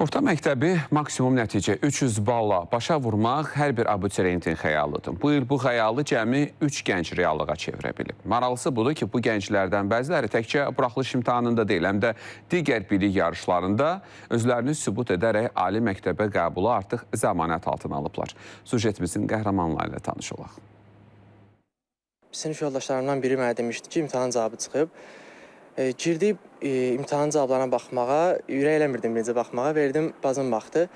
Orta məktəbi maksimum nəticə 300 balla başa vurmaq hər bir abituriyentin xəyalıdır. Bu il bu xəyalı cəmi 3 gənc reallığa çevirə bilib. Maraqlısı budur ki, bu gənclərdən bəziləri təkcə buraxılış imtahanında deyil, həm də digər bilik yarışlarında özlərini sübut edərək ali məktəbə qəbulu artıq zəmanət altına alıblar. Sujetimizin qəhrəmanları ilə tanış olaq. Sinif yoldaşlarımdan biri mənə demişdi ki, imtahan cavabı çıxıb. Girdik imtahan cavablarına baxmağa, ürək eləmirdim necə baxmağa, verdim, bacım baxdı.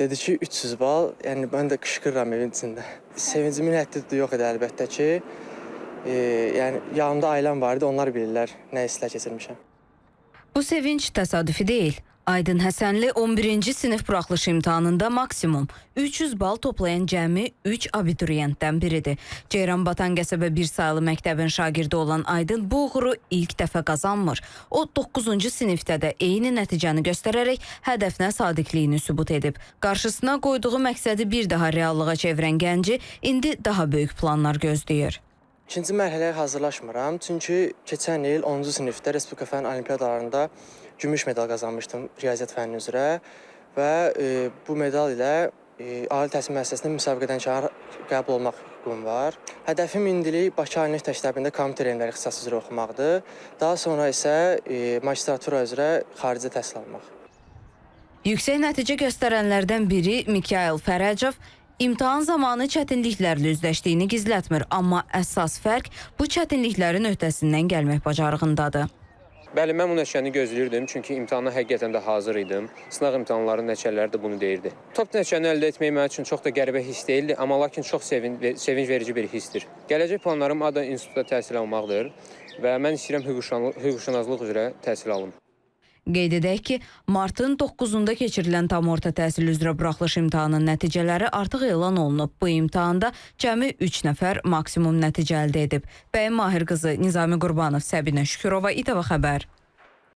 Dedi ki, 300 bal, yəni mən də qışqırıram evin içində. Sevincimin həddi yox idi əlbəttə ki, yəni yanımda ailəm var idi, onlar bilirlər nə hisslər keçirmişəm. Bu sevinç təsadüfi deyil. Aydın Həsənli 11-ci sinif buraxılış imtahanında maksimum 300 bal toplayan cəmi 3 abituriyentdən biridir. Ceyranbatan qəsəbə bir sayılı məktəbin şagirdi olan Aydın bu uğuru ilk dəfə qazanmır. O 9-cu sinifdə də eyni nəticəni göstərərək hədəfinə sadiqliyini sübut edib. Qarşısına qoyduğu məqsədi bir daha reallığa çevirən gənci indi daha böyük planlar gözləyir. İkinci mərhələyə hazırlaşmıram, çünki keçən il 10-cu sinifdə Respublika Fənn Olimpiadalarında gümüş medal qazanmışdım riyaziyyat fənni üzrə və bu medal ilə ali təhsil müəssisəsində müsabiqədən kənar qəbul olmaq hüququm var. Hədəfim indilik Bakı Ali Neft Təşkilatında komitə elmləri ixtisası üzrə oxumaqdır. Daha sonra isə magistratura üzrə xaricdə təhsil almaq. Yüksək nəticə göstərənlərdən biri Mikayıl Fərəcov İmtahan zamanı çətinliklərlə üzləşdiyini gizlətmir, amma əsas fərq bu çətinliklərin öhdəsindən gəlmək bacarığındadır. Bəli, mən bu nəticəni gözləyirdim, çünki imtahana həqiqətən də hazır idim. Sınaq imtahanlarının nəticələri də bunu deyirdi. Top nəticəni əldə etmək mənim üçün çox da qəribə hiss deyildi, amma lakin çox sevinc verici bir hissdir. Gələcək planlarım ADA institutda təhsil almaqdır və mən istəyirəm hüquqşünaslıq üzrə təhsil alım. Qeyd edək ki, martın 9-da keçirilən tam orta təhsil üzrə buraxılış imtahanının nəticələri artıq elan olunub. Bu imtahanda cəmi 3 nəfər maksimum nəticə əldə edib. Bəyim Mahir qızı, Nizami Qurbanov, Səbinə Şükürova, İTV Xəbər.